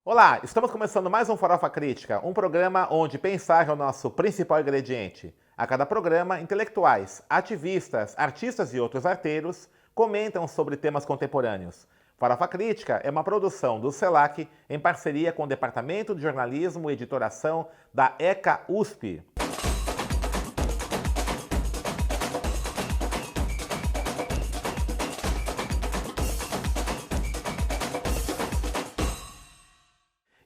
Olá, estamos começando mais um Farofa Crítica, um programa onde pensar é o nosso principal ingrediente. A cada programa, intelectuais, ativistas, artistas e outros arteiros comentam sobre temas contemporâneos. Farofa Crítica é uma produção do CELAC em parceria com o Departamento de Jornalismo e Editoração da ECA USP.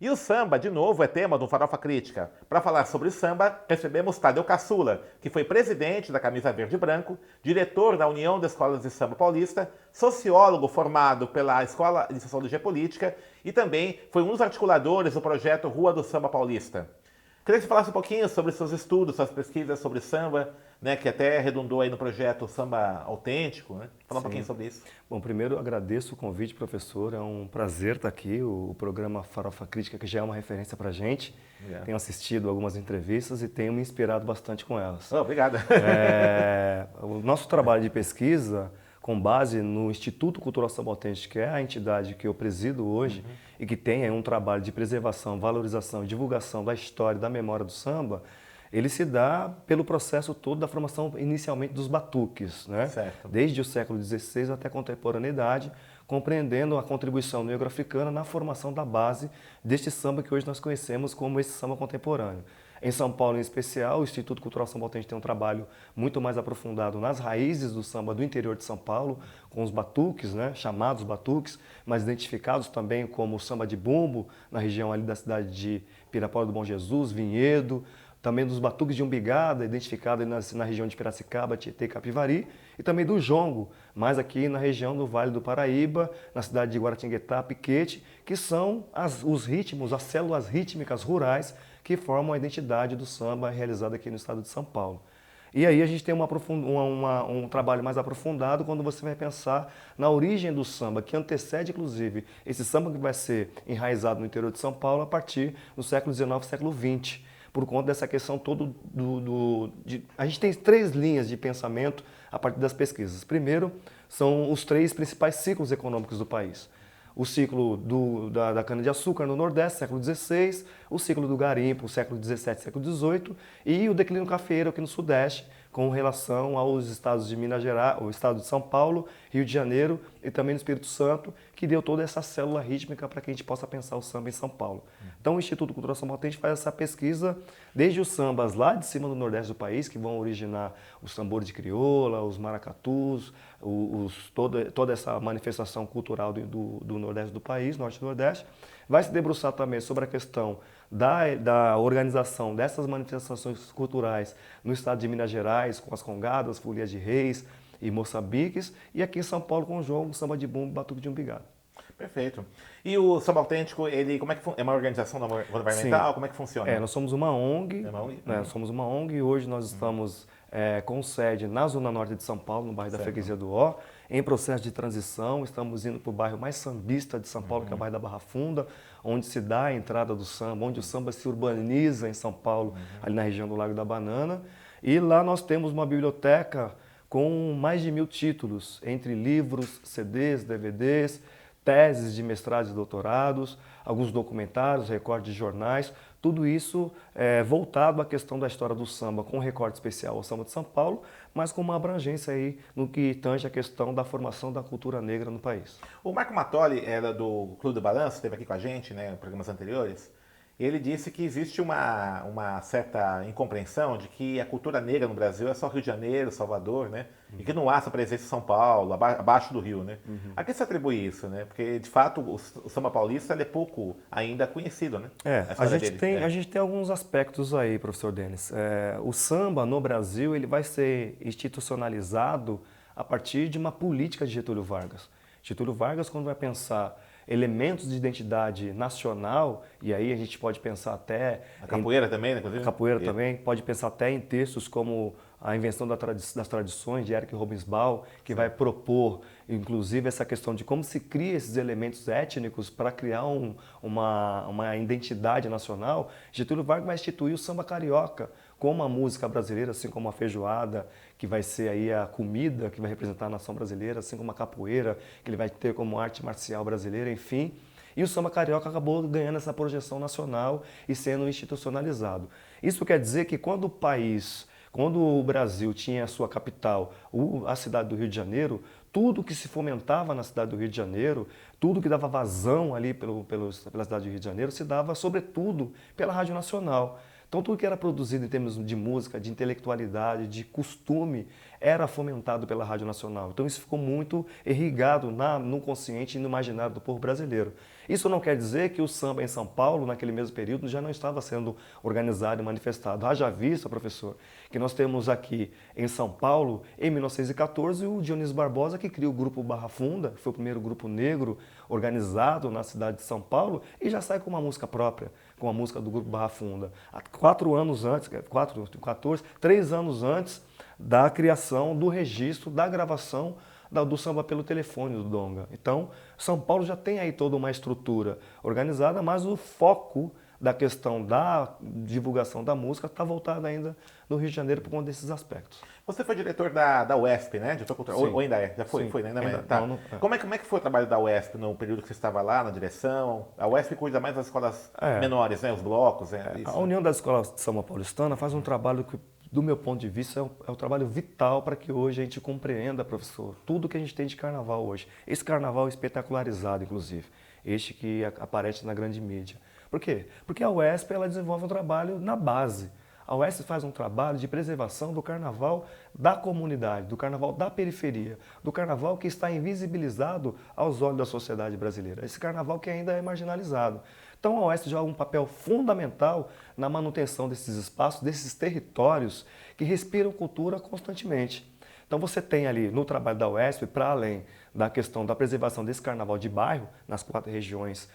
E o samba, de novo, é tema do Farofa Crítica. Para falar sobre samba, recebemos Tadeu Caçula, que foi presidente da Camisa Verde e Branco, diretor da União das Escolas de Samba Paulista, sociólogo formado pela Escola de Sociologia Política e também foi um dos articuladores do projeto Rua do Samba Paulista. Queria que você falasse um pouquinho sobre seus estudos, suas pesquisas sobre samba, né, que até redundou aí no projeto Samba Autêntico, né? Fala um pouquinho sobre isso. Bom, primeiro agradeço o convite, professor. É um prazer estar aqui. O programa Farofa Crítica, que já é uma referência para a gente. Tenho assistido algumas entrevistas e tenho me inspirado bastante com elas. Obrigado. O nosso trabalho de pesquisa, com base no Instituto Cultural Samba Autêntico, que é a entidade que eu presido hoje e que tem aí um trabalho de preservação, valorização e divulgação da história e da memória do samba, ele se dá pelo processo todo da formação inicialmente dos batuques, né? Certo. Desde o século XVI até a contemporaneidade, compreendendo a contribuição negro-africana na formação da base deste samba que hoje nós conhecemos como esse samba contemporâneo. Em São Paulo, em especial, o Instituto Cultural Samba Autêntico tem um trabalho muito mais aprofundado nas raízes do samba do interior de São Paulo, com os batuques, né, chamados batuques, mas identificados também como samba de bumbo, na região ali da cidade de Pirapora do Bom Jesus, Vinhedo, também dos batuques de umbigada, identificado na região de Piracicaba, Tietê e Capivari, e também do jongo, mais aqui na região do Vale do Paraíba, na cidade de Guaratinguetá, Piquete, que são os ritmos, as células rítmicas rurais que formam a identidade do samba realizado aqui no estado de São Paulo. E aí a gente tem um trabalho mais aprofundado quando você vai pensar na origem do samba, que antecede, inclusive, esse samba que vai ser enraizado no interior de São Paulo a partir do século XIX, século XX. Por conta dessa questão toda a gente tem três linhas de pensamento a partir das pesquisas. Primeiro, são os três principais ciclos econômicos do país. O ciclo da cana-de-açúcar no Nordeste, século XVI, o ciclo do garimpo, século XVII, século XVIII, e o declínio cafeeiro aqui no Sudeste, com relação aos estados de Minas Gerais, o estado de São Paulo, Rio de Janeiro e também no Espírito Santo, que deu toda essa célula rítmica para que a gente possa pensar o samba em São Paulo. Então o Instituto Cultural Samba Autêntico faz essa pesquisa desde os sambas lá de cima do Nordeste do país, que vão originar os tambores de crioula, os maracatus, toda essa manifestação cultural do Nordeste do país, Norte e Nordeste. Vai se debruçar também sobre a questão da organização dessas manifestações culturais no estado de Minas Gerais, com as congadas, folias de reis e moçambiques, e aqui em São Paulo com o jogo, samba de bumbo, batuque de umbigado. Perfeito. E o Samba Autêntico, ele como é que é uma organização governamental? Sim. Como é que funciona? Nós somos uma ONG, É uma ONG? né, somos uma ONG e hoje nós estamos com sede na Zona Norte de São Paulo, no bairro da Freguesia do Ó, em processo de transição. Estamos indo para o bairro mais sambista de São Paulo, que é o bairro da Barra Funda, onde se dá a entrada do samba, onde o samba se urbaniza em São Paulo, ali na região do Lago da Banana. E lá nós temos uma biblioteca com mais de 1000 títulos, entre livros, CDs, DVDs, teses de mestrados e doutorados, alguns documentários, recortes de jornais, tudo isso voltado à questão da história do samba, com um recorte especial ao samba de São Paulo, mas com uma abrangência aí no que tange a questão da formação da cultura negra no país. O Marco Mattoli era do Clube do Balanço, esteve aqui com a gente, né, em programas anteriores. Ele disse que existe uma certa incompreensão de que a cultura negra no Brasil é só Rio de Janeiro, Salvador, né? E que não há essa presença em São Paulo, abaixo do Rio, né? A que se atribui isso, né? Porque, de fato, o samba paulista é pouco ainda conhecido, né? A gente tem alguns aspectos aí, professor Denis. O samba no Brasil ele vai ser institucionalizado a partir de uma política de Getúlio Vargas. Getúlio Vargas, quando vai pensar elementos de identidade nacional, e aí a gente pode pensar até... A capoeira também, né? Inclusive? A capoeira também, pode pensar até em textos como a invenção das tradições, de Eric Robesbal, que vai propor, inclusive, essa questão de como se cria esses elementos étnicos para criar uma identidade nacional. Getúlio Vargas vai instituir o samba carioca como a música brasileira, assim como a feijoada, que vai ser aí a comida que vai representar a nação brasileira, assim como a capoeira, que ele vai ter como arte marcial brasileira, enfim. E o samba carioca acabou ganhando essa projeção nacional e sendo institucionalizado. Isso quer dizer que quando o Brasil tinha a sua capital, a cidade do Rio de Janeiro, tudo que se fomentava na cidade do Rio de Janeiro, tudo que dava vazão ali pela cidade do Rio de Janeiro, se dava sobretudo pela Rádio Nacional. Então tudo que era produzido em termos de música, de intelectualidade, de costume, era fomentado pela Rádio Nacional. Então isso ficou muito irrigado no consciente e no imaginário do povo brasileiro. Isso não quer dizer que o samba em São Paulo, naquele mesmo período, já não estava sendo organizado e manifestado. Haja vista, professor, que nós temos aqui em São Paulo, em 1914, o Dionísio Barbosa, que cria o Grupo Barra Funda, que foi o primeiro grupo negro organizado na cidade de São Paulo, e já sai com uma música própria, com a música do Grupo Barra Funda. 3 anos antes da criação do registro, da gravação do samba pelo telefone do Donga. Então, São Paulo já tem aí toda uma estrutura organizada, mas o foco da questão da divulgação da música está voltado ainda no Rio de Janeiro por conta desses aspectos. Você foi diretor da UESP, né? Ou ainda é? Já foi? Sim. Foi, né? Ainda, Ainda, tá. não, é. Como é que foi o trabalho da UESP no período que você estava lá, na direção? A UESP cuida mais das escolas menores, né? Os blocos, né? A União das Escolas de Samba Paulistana faz um trabalho que, do meu ponto de vista, é um trabalho vital para que hoje a gente compreenda, professor, tudo que a gente tem de carnaval hoje. Esse carnaval espetacularizado, inclusive, este que aparece na grande mídia. Por quê? Porque a UESP ela desenvolve um trabalho na base. A UESP faz um trabalho de preservação do carnaval da comunidade, do carnaval da periferia, do carnaval que está invisibilizado aos olhos da sociedade brasileira. Esse carnaval que ainda é marginalizado. Então a UESP joga um papel fundamental na manutenção desses espaços, desses territórios que respiram cultura constantemente. Então você tem ali no trabalho da UESP, para além da questão da preservação desse carnaval de bairro, nas 4 regiões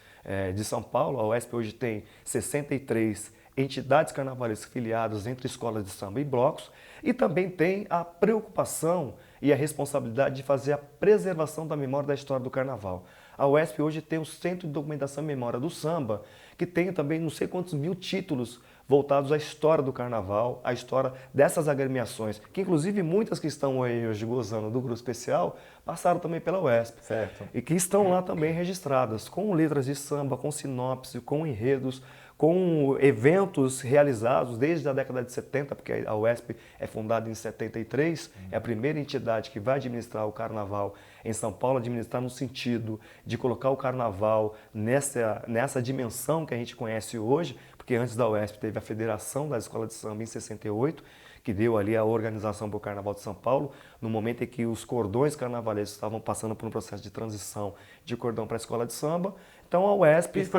de São Paulo, a UESP hoje tem 63 entidades carnavalescas filiadas entre escolas de samba e blocos, e também tem a preocupação e a responsabilidade de fazer a preservação da memória da história do carnaval. A UESP hoje tem o Centro de Documentação e Memória do Samba, que tem também não sei quantos mil títulos voltados à história do carnaval, à história dessas agremiações, que inclusive muitas que estão aí hoje gozando do grupo especial, passaram também pela UESP. Certo. E que estão lá também registradas, com letras de samba, com sinopse, com enredos, com eventos realizados desde a década de 70, porque a UESP é fundada em 73, é a primeira entidade que vai administrar o carnaval em São Paulo, administrar no sentido de colocar o carnaval nessa dimensão que a gente conhece hoje, porque antes da UESP teve a Federação das Escolas de Samba em 68, que deu ali a organização para o Carnaval de São Paulo, no momento em que os cordões carnavalescos estavam passando por um processo de transição de cordão para a escola de samba. Então a UESP... Isso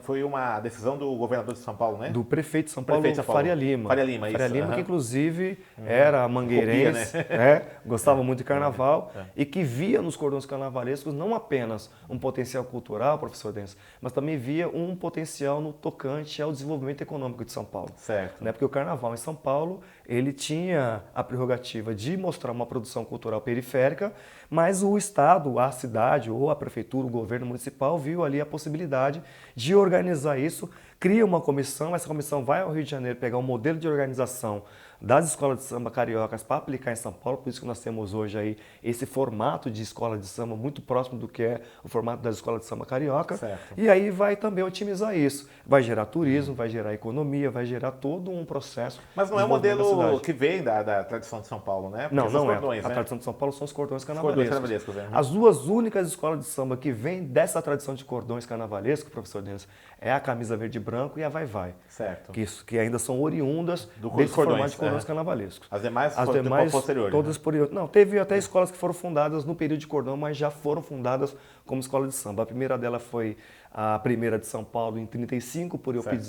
foi uma decisão do governador de São Paulo, né? Do prefeito de São Paulo, Faria Lima. Faria Lima, isso. Faria Lima, Uhum. que inclusive era mangueirense, né? Gostava muito de carnaval e que via nos cordões carnavalescos não apenas um potencial cultural, professor Denso, mas também via um potencial no tocante ao desenvolvimento econômico de São Paulo. Certo. Né? Porque o carnaval em São Paulo, ele tinha a prerrogativa de mostrar uma produção cultural periférica, mas o Estado, a cidade ou a prefeitura, o governo municipal viu ali a possibilidade de organizar isso, cria uma comissão, essa comissão vai ao Rio de Janeiro pegar um modelo de organização das escolas de samba cariocas para aplicar em São Paulo, por isso que nós temos hoje aí esse formato de escola de samba muito próximo do que é o formato das escolas de samba carioca. Certo. E aí vai também otimizar isso. Vai gerar turismo, vai gerar economia, vai gerar todo um processo. Mas não é um modelo que vem da tradição de São Paulo, né? Porque Não, são não cordões, é. A né? tradição de São Paulo são os cordões Cordões carnavalescos. carnavalescos, né? As duas únicas escolas de samba que vêm dessa tradição de cordões carnavalescos, professor Denis, é a Camisa Verde e Branco e a Vai Vai. Certo. Que ainda são oriundas Dos desse cordões, formato de cordões carnavalescos. As demais As foram demais, posterior. todas posteriores. Não, teve até escolas que foram fundadas no período de cordão, mas já foram fundadas como escola de samba. A primeira dela foi a primeira de São Paulo em 35, por Eupides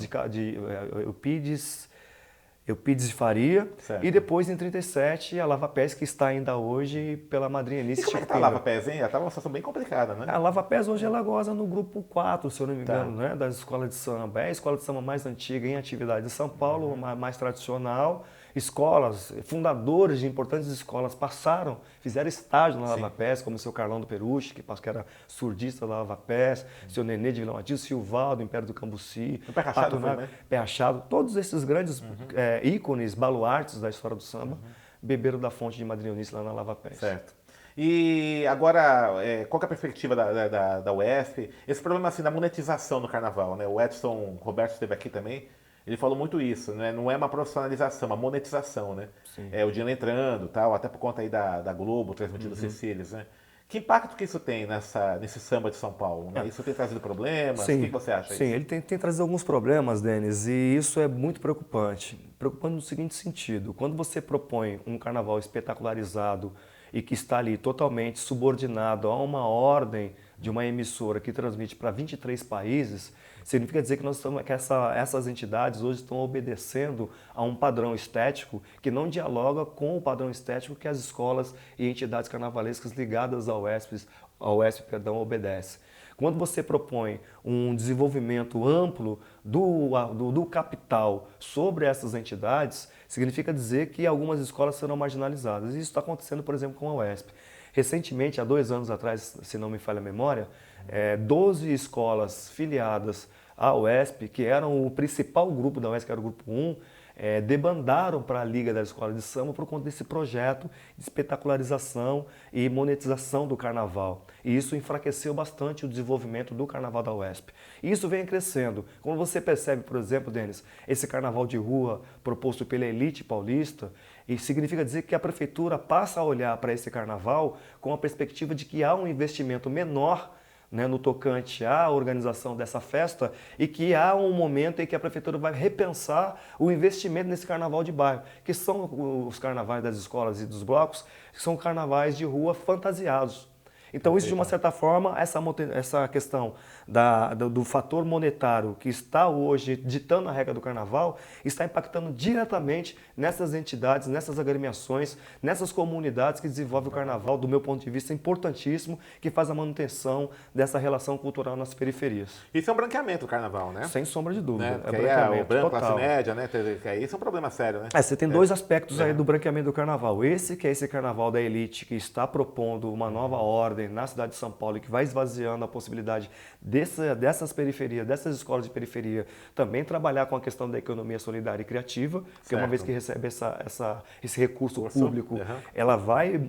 de Faria, Certo. e depois em 37 a Lava Pés, que está ainda hoje pela madrinha Anice E como é que tá a Lava Pés, hein? Ela estava numa situação bem complicada, né? A Lava Pés hoje ela goza no grupo 4, se eu não me engano, Tá. né, das escolas de samba. É a escola de samba mais antiga em atividade de São Paulo, mais tradicional. Escolas, fundadores de importantes escolas passaram, fizeram estágio na Lava Pés, como o seu Carlão do Peruche, que era surdista da Lava Pés, seu Nenê de Vila Matilde, Silvaldo, Império do Cambuci, O Pé Rachado foi, né? Pé Rachado, todos esses grandes ícones, baluartes da história do samba, beberam da fonte de Madrinha Eunice lá na Lava Pés. Certo. E agora, qual que é a perspectiva da UESP? Esse problema assim, da monetização no carnaval, né? O Edson Roberto esteve aqui também, ele falou muito isso, né? Não é uma profissionalização, uma monetização, né? Sim. É o dinheiro entrando, tal, até por conta aí da Globo, transmitindo Cecílias, né? Que impacto que isso tem nesse samba de São Paulo, né? Isso tem trazido problemas? O que Sim, você acha sim, disso? ele tem trazido alguns problemas, Denis, e isso é muito preocupante. Preocupante no seguinte sentido: quando você propõe um carnaval espetacularizado e que está ali totalmente subordinado a uma ordem de uma emissora que transmite para 23 países, significa dizer que essas entidades hoje estão obedecendo a um padrão estético que não dialoga com o padrão estético que as escolas e entidades carnavalescas ligadas ao ESP, obedecem. Quando você propõe um desenvolvimento amplo do capital sobre essas entidades, significa dizer que algumas escolas serão marginalizadas. E isso está acontecendo, por exemplo, com a UESP. Recentemente, há 2 anos atrás, se não me falha a memória, 12 escolas filiadas à UESP, que eram o principal grupo da UESP, que era o grupo 1, debandaram para a Liga das Escolas de Samba por conta desse projeto de espetacularização e monetização do carnaval. E isso enfraqueceu bastante o desenvolvimento do carnaval da UESP. E isso vem crescendo. Como você percebe, por exemplo, Denis, esse carnaval de rua proposto pela elite paulista, e significa dizer que a prefeitura passa a olhar para esse carnaval com a perspectiva de que há um investimento menor, né, no tocante à organização dessa festa, e que há um momento em que a prefeitura vai repensar o investimento nesse carnaval de bairro, que são os carnavais das escolas e dos blocos, que são carnavais de rua fantasiados. Então, isso, de uma certa forma, essa questão do fator monetário que está hoje ditando a regra do carnaval, está impactando diretamente nessas entidades, nessas agremiações, nessas comunidades que desenvolvem o carnaval, do meu ponto de vista, importantíssimo, que faz a manutenção dessa relação cultural nas periferias. Isso é um branqueamento do carnaval, né? Sem sombra de dúvida. Né? Porque É aí o branqueamento branco, total. classe média, né? Que aí isso é um problema sério, né? Você tem dois aspectos aí do branqueamento do carnaval. Esse que é esse carnaval da elite que está propondo uma nova ordem na cidade de São Paulo e que vai esvaziando a possibilidade dessas periferias, dessas escolas de periferia, também trabalhar com a questão da economia solidária e criativa, porque uma vez que recebe esse recurso público, ela vai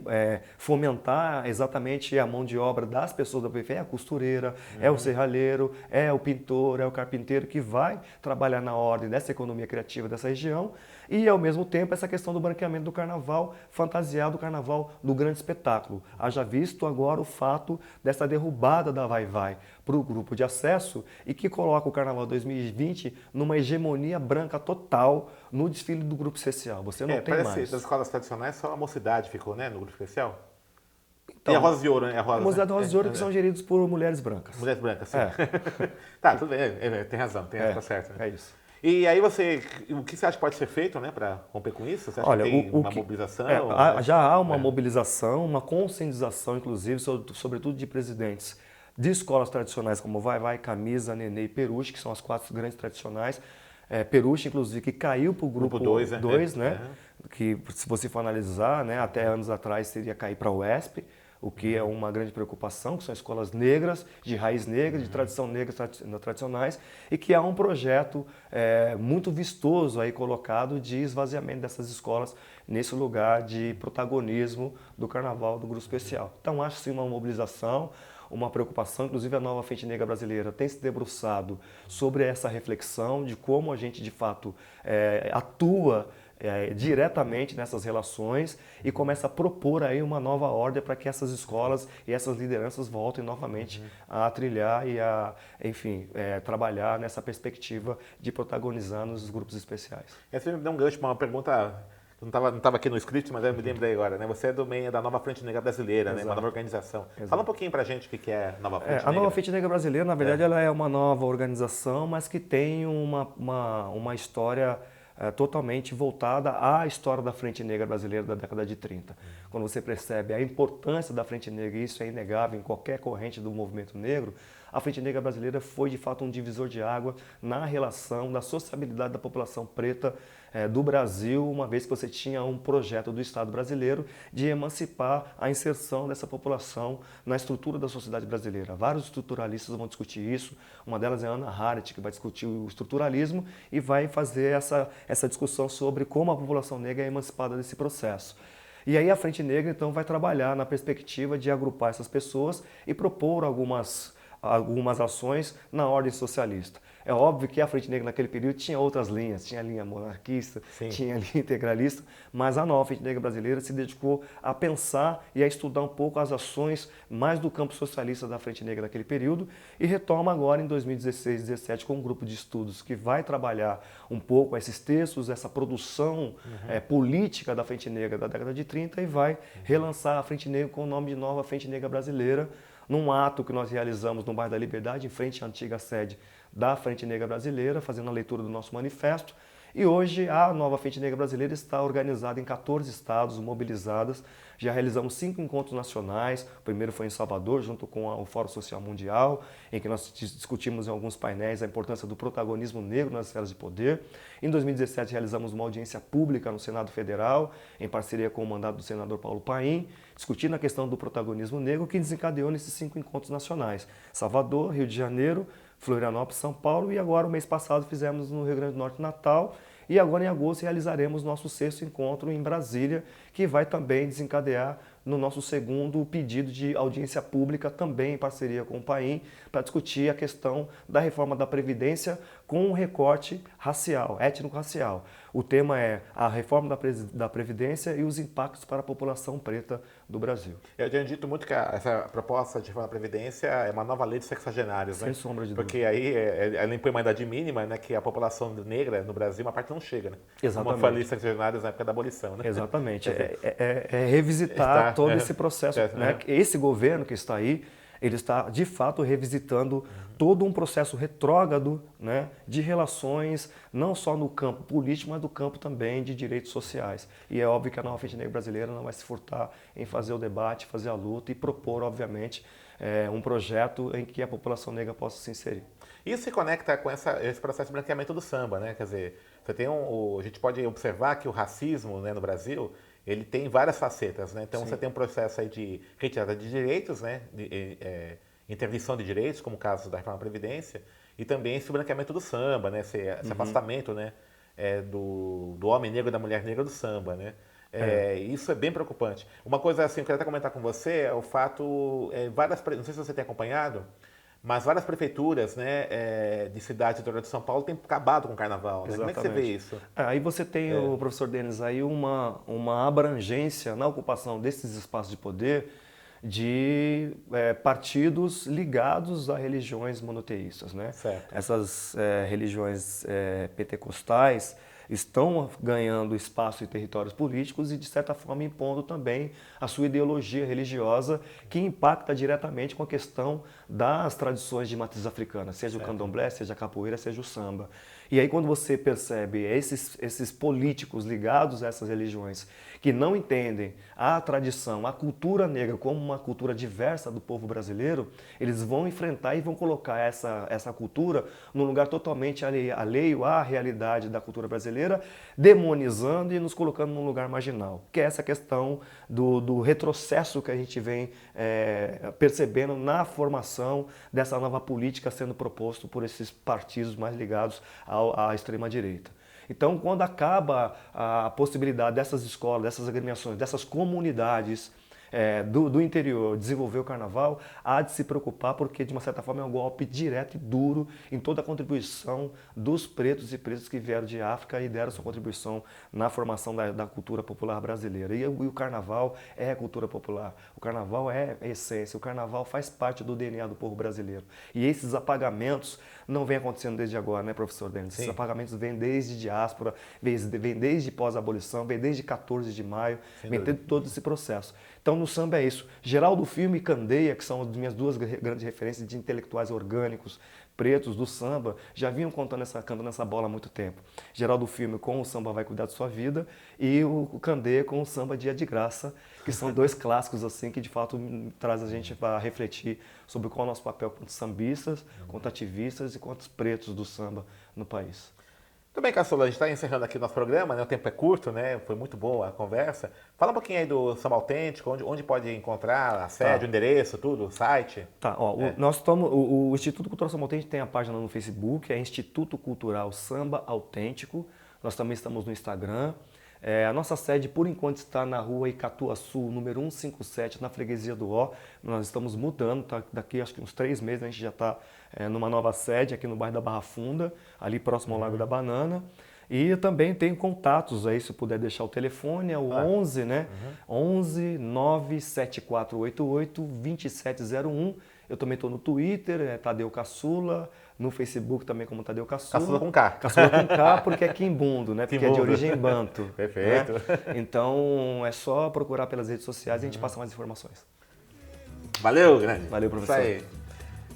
fomentar exatamente a mão de obra das pessoas da periferia, é a costureira, é o serralheiro, é o pintor, é o carpinteiro que vai trabalhar na ordem dessa economia criativa dessa região e, ao mesmo tempo, essa questão do branqueamento do carnaval fantasiado, do carnaval do grande espetáculo. Haja visto agora o fato dessa derrubada da Vai-Vai para o grupo de acesso e que coloca o Carnaval 2020 numa hegemonia branca total no desfile do grupo especial. Você não tem mais. Das escolas tradicionais só a mocidade ficou, né, no grupo especial? Então, e a Rosa de Ouro, né? A Mocidade e Rosa de Ouro que são geridos por mulheres brancas. Mulheres brancas, sim. Tá, tudo bem, tem razão, tá certo. Né? É isso. E aí o que você acha que pode ser feito, né, para romper com isso? Você acha que tem uma mobilização? Já há uma mobilização, uma conscientização, inclusive, sobretudo de presidentes de escolas tradicionais como Vai-Vai, Camisa, Nenê e Peruche, que são as 4 grandes tradicionais. Peruche, inclusive, que caiu para o grupo 2, né? Que, se você for analisar, né, até anos atrás seria cair para a UESP, o que é uma grande preocupação, que são escolas negras, de raiz negra, de tradição negra tradicionais, e que há um projeto muito vistoso aí colocado de esvaziamento dessas escolas nesse lugar de protagonismo do carnaval do grupo especial. Então, acho sim uma mobilização, uma preocupação, inclusive a nova Frente Negra Brasileira tem se debruçado sobre essa reflexão de como a gente, de fato, atua diretamente nessas relações e começa a propor aí uma nova ordem para que essas escolas e essas lideranças voltem novamente a trilhar e a, enfim, trabalhar nessa perspectiva de protagonizar nos grupos especiais. Você me deu um gancho para uma pergunta que não estava aqui no script, mas eu me lembrei agora, né? Você é do meio da Nova Frente Negra Brasileira, né? Uma nova organização. Exato. Fala um pouquinho para a gente o que é a Nova Frente Negra. A Nova Frente Negra Brasileira, na verdade, ela é uma nova organização, mas que tem uma história totalmente voltada à história da Frente Negra Brasileira da década de 30. Quando você percebe a importância da Frente Negra, e isso é inegável em qualquer corrente do movimento negro, a Frente Negra Brasileira foi de fato um divisor de água na relação da sociabilidade da população preta do Brasil, uma vez que você tinha um projeto do Estado brasileiro de emancipar a inserção dessa população na estrutura da sociedade brasileira. Vários estruturalistas vão discutir isso, uma delas é a Ana Haritt, que vai discutir o estruturalismo e vai fazer essa discussão sobre como a população negra é emancipada desse processo. E aí a Frente Negra, então, vai trabalhar na perspectiva de agrupar essas pessoas e propor algumas ações na ordem socialista. É óbvio que a Frente Negra naquele período tinha outras linhas, tinha a linha monarquista, Sim. tinha a linha integralista, mas a nova Frente Negra brasileira se dedicou a pensar e a estudar um pouco as ações mais do campo socialista da Frente Negra naquele período e retoma agora em 2016, 2017 com um grupo de estudos que vai trabalhar um pouco esses textos, essa produção política da Frente Negra da década de 30 e vai relançar a Frente Negra com o nome de Nova Frente Negra Brasileira, num ato que nós realizamos no bairro da Liberdade, em frente à antiga sede da Frente Negra Brasileira, fazendo a leitura do nosso manifesto. E hoje a nova Frente Negra Brasileira está organizada em 14 estados, mobilizadas. Já realizamos 5 encontros nacionais. O primeiro foi em Salvador, junto com o Fórum Social Mundial, em que nós discutimos em alguns painéis a importância do protagonismo negro nas esferas de poder. Em 2017 realizamos uma audiência pública no Senado Federal, em parceria com o mandato do senador Paulo Paim, discutindo a questão do protagonismo negro, que desencadeou nesses 5 encontros nacionais. Salvador, Rio de Janeiro, Florianópolis, São Paulo, e agora, o mês passado, fizemos no Rio Grande do Norte, Natal, e agora em agosto realizaremos nosso 6º encontro em Brasília, que vai também desencadear no nosso 2º pedido de audiência pública, também em parceria com o Paim, para discutir a questão da reforma da Previdência com um recorte racial, étnico-racial. O tema é a reforma da Previdência e os impactos para a população preta do Brasil. Eu tenho dito muito que essa proposta de reforma da Previdência é uma nova lei dos sexagenários, Sem sombra de dúvida. Porque aí ela impõe uma idade mínima, né, que a população negra no Brasil, uma parte não chega, né? Exatamente. Como eu falei, sexagenários na época da abolição, né? Exatamente. É revisitar todo esse processo. Né? Esse governo que está aí, ele está, de fato, revisitando todo um processo retrógrado, né, de relações, não só no campo político, mas do campo também de direitos sociais. E é óbvio que a nova Frente Negra Brasileira não vai se furtar em fazer o debate, fazer a luta e propor, obviamente, um projeto em que a população negra possa se inserir. Isso se conecta com esse processo de branqueamento do samba, né? Quer dizer, você tem a gente pode observar que o racismo, né, no Brasil, ele tem várias facetas, né? Então Sim. você tem um processo aí de retirada de direitos, né? Interdição de direitos, como o caso da reforma da Previdência, e também esse branqueamento do samba, né? Esse afastamento, né, do homem negro e da mulher negra do samba, né? Isso é bem preocupante. Uma coisa assim, eu quero até comentar com você, é o fato, não sei se você tem acompanhado, mas várias prefeituras, né, de cidades do interior de São Paulo têm acabado com o carnaval. Né? Como é que você vê isso? Aí você tem, o professor Denis, aí uma abrangência na ocupação desses espaços de poder de partidos ligados a religiões monoteístas. Né? Certo. Essas religiões pentecostais estão ganhando espaço e territórios políticos e, de certa forma, impondo também a sua ideologia religiosa, que impacta diretamente com a questão das tradições de matriz africana, seja o candomblé, seja a capoeira, seja o samba. E aí, quando você percebe esses políticos ligados a essas religiões que não entendem a tradição, a cultura negra como uma cultura diversa do povo brasileiro, eles vão enfrentar e vão colocar essa cultura num lugar totalmente alheio à realidade da cultura brasileira, demonizando e nos colocando num lugar marginal, que é essa questão do retrocesso que a gente vem percebendo na formação dessa nova política sendo proposto por esses partidos mais ligados à extrema-direita. Então, quando acaba a possibilidade dessas escolas, dessas agremiações, dessas comunidades do interior desenvolver o carnaval, há de se preocupar porque, de uma certa forma, é um golpe direto e duro em toda a contribuição dos pretos e pretas que vieram de África e deram sua contribuição na formação da cultura popular brasileira. E o carnaval é cultura popular, o carnaval é essência, o carnaval faz parte do DNA do povo brasileiro. E esses apagamentos não vêm acontecendo desde agora, né, professor Denis? Esses apagamentos vêm desde diáspora, vêm desde pós-abolição, vêm desde 14 de maio, vêm desde todo esse processo. Então, no samba é isso. Geraldo Filme e Candeia, que são as minhas duas grandes referências de intelectuais orgânicos, pretos do samba, já vinham cantando essa bola há muito tempo. Geraldo Filme com o Samba Vai Cuidar de Sua Vida e o Candeia com o Samba Dia de Graça, que são dois clássicos assim que de fato traz a gente para refletir sobre qual é o nosso papel quanto sambistas, quanto ativistas e quanto pretos do samba no país. Tudo bem, Caçula, a gente está encerrando aqui o nosso programa, né? O tempo é curto, né? Foi muito boa a conversa. Fala um pouquinho aí do Samba Autêntico, onde pode encontrar a sede, o endereço, tudo, o site. Tá, ó, o Instituto Cultural Samba Autêntico tem a página no Facebook, é Instituto Cultural Samba Autêntico. Nós também estamos no Instagram. A nossa sede, por enquanto, está na rua Icatuaçu, número 157, na Freguesia do Ó. Nós estamos mudando, tá? Daqui acho que uns 3 meses a gente já está numa nova sede aqui no bairro da Barra Funda, ali próximo ao Lago da Banana. E também tem contatos aí, se puder deixar o telefone, é o 11, né? 11 97488 2701. Eu também estou no Twitter, Tadeu Caçula, no Facebook também como Tadeu Caçula. Caçula com K. Caçula com K porque é quimbundo, né? Porque Quimbundo. é de origem banto. Perfeito. Né? Então é só procurar pelas redes sociais e a gente passa mais informações. Valeu, grande. Valeu, professor. Isso aí.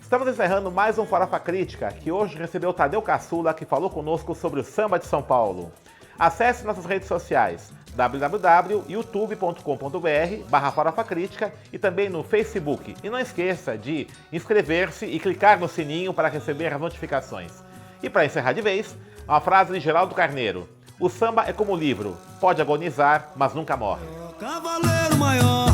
Estamos encerrando mais um Farofa Crítica, que hoje recebeu o Tadeu Caçula, que falou conosco sobre o samba de São Paulo. Acesse nossas redes sociais, www.youtube.com.br/Farofa Crítica e também no Facebook. E não esqueça de inscrever-se e clicar no sininho para receber as notificações. E para encerrar de vez, uma frase de Geraldo Carneiro: o samba é como o livro, pode agonizar, mas nunca morre. Cavaleiro maior,